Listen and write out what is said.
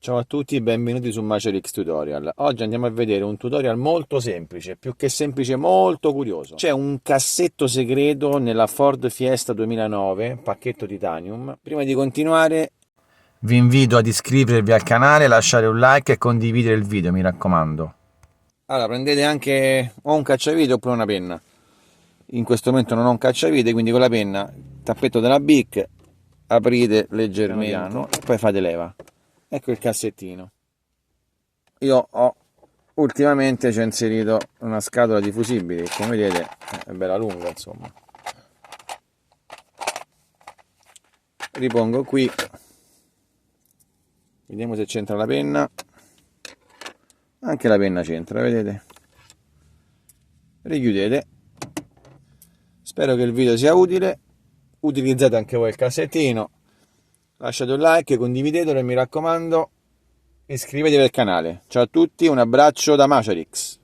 Ciao a tutti e benvenuti su Macerix Tutorial. Oggi andiamo a vedere un tutorial molto semplice, più che semplice, molto curioso. C'è un cassetto segreto nella Ford Fiesta 2009, pacchetto Titanium. Prima di continuare vi invito ad iscrivervi al canale, lasciare un like e condividere il video, mi raccomando. Allora, prendete anche o un cacciavite oppure una penna. In questo momento non ho un cacciavite, quindi con la penna, tappetto della Bic, aprite leggermente e poi fate leva. Ecco il cassettino. Io ho ultimamente ci ho inserito una scatola di fusibili, che come vedete è bella lunga, insomma. Ripongo qui, vediamo se c'entra la penna. Anche la penna c'entra, vedete? Richiudete. Spero che il video sia utile. Utilizzate anche voi il cassettino. Lasciate un like, condividetelo e mi raccomando iscrivetevi al canale. Ciao a tutti, un abbraccio da Macerix.